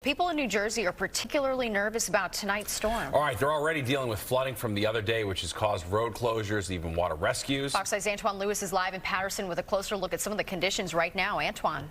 People in New Jersey are particularly nervous about tonight's storm. All right, they're already dealing with flooding from the other day, which has caused road closures, even water rescues. Fox 5's Antwan Lewis is live in Patterson with a closer look at some of the conditions right now. Antwan.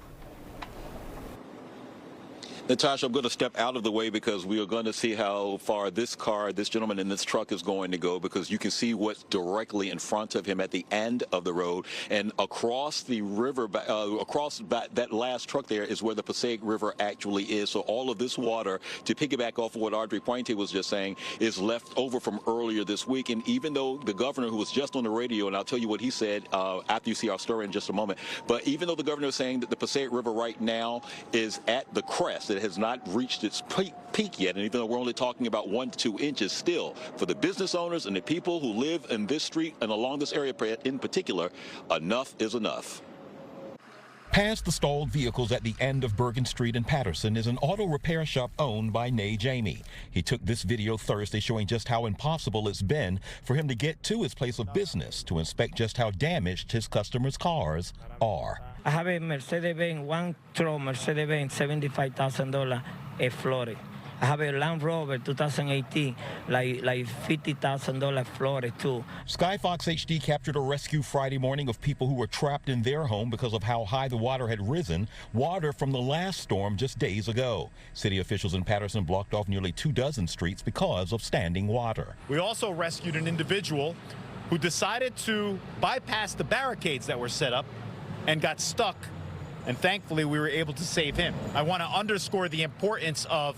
Natasha, I'm going to step out of the way because we are going to see how far this gentleman in this truck is going to go, because you can see what's directly in front of him at the end of the road. And across the river, that last truck there is where the Passaic River actually is. So all of this water, to piggyback off of what Audrey Pointe was just saying, is left over from earlier this week. And even though the governor, who was just on the radio, and I'll tell you what he said after you see our story in just a moment, but even though the governor is saying that the Passaic River right now is at the crest, it has not reached its peak yet, and even though we're only talking about 1 to 2 inches, still, for the business owners and the people who live in this street and along this area in particular, enough is enough. Past the stalled vehicles at the end of Bergen Street in Patterson is an auto repair shop owned by Nay Jamie. He took this video Thursday showing just how impossible it's been for him to get to his place of business to inspect just how damaged his customers' cars are. I have a Mercedes-Benz, one throw Mercedes-Benz, $75,000 flooded. I have a Land Rover 2018, like $50,000 flooded too. Skyfox HD captured a rescue Friday morning of people who were trapped in their home because of how high the water had risen, water from the last storm just days ago. City officials in Patterson blocked off nearly 24 streets because of standing water. We also rescued an individual who decided to bypass the barricades that were set up and got stuck, and thankfully we were able to save him. I want to underscore the importance of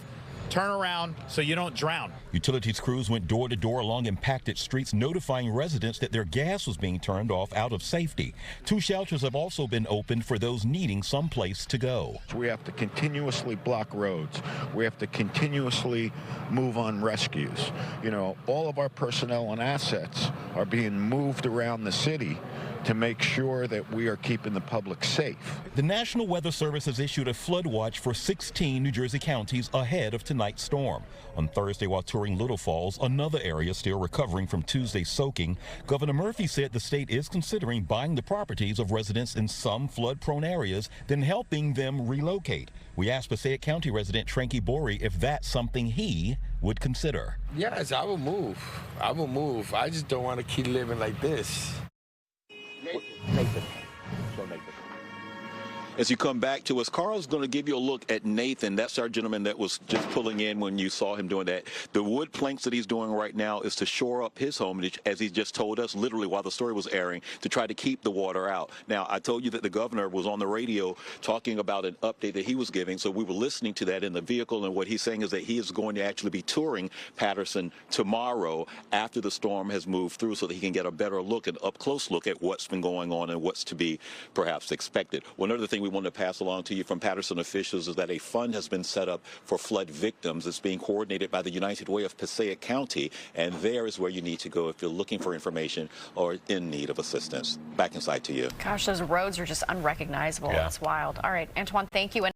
turn around so you don't drown. Utilities crews went door to door along impacted streets, notifying residents that their gas was being turned off out of safety. 2 shelters have also been opened for those needing some place to go. We have to continuously block roads. We have to continuously move on rescues. You know, all of our personnel and assets are being moved around the city to make sure that we are keeping the public safe. The National Weather Service has issued a flood watch for 16 New Jersey counties ahead of tonight's storm. On Thursday, while touring Little Falls, another area still recovering from Tuesday's soaking, Governor Murphy said the state is considering buying the properties of residents in some flood-prone areas, then helping them relocate. We asked Passaic County resident Tranky Borey if that's something he would consider. Yes, I will move. I will move. I just don't want to keep living like this. Nathan. As you come back to us, Carl's going to give you a look at Nathan. That's our gentleman that was just pulling in when you saw him doing that. The wood planks that he's doing right now is to shore up his home, as he just told us, literally while the story was airing, to try to keep the water out. Now, I told you that the governor was on the radio talking about an update that he was giving, so we were listening to that in the vehicle, and what he's saying is that he is going to actually be touring Patterson tomorrow after the storm has moved through, so that he can get a better look, an up-close look at what's been going on and what's to be perhaps expected. One other thing we want to pass along to you from Patterson officials is that a fund has been set up for flood victims. It's being coordinated by the United Way of Passaic County, and there is where you need to go if you're looking for information or in need of assistance. Back inside to you. Gosh, those roads are just unrecognizable. Yeah. It's wild. All right, Antwan, thank you.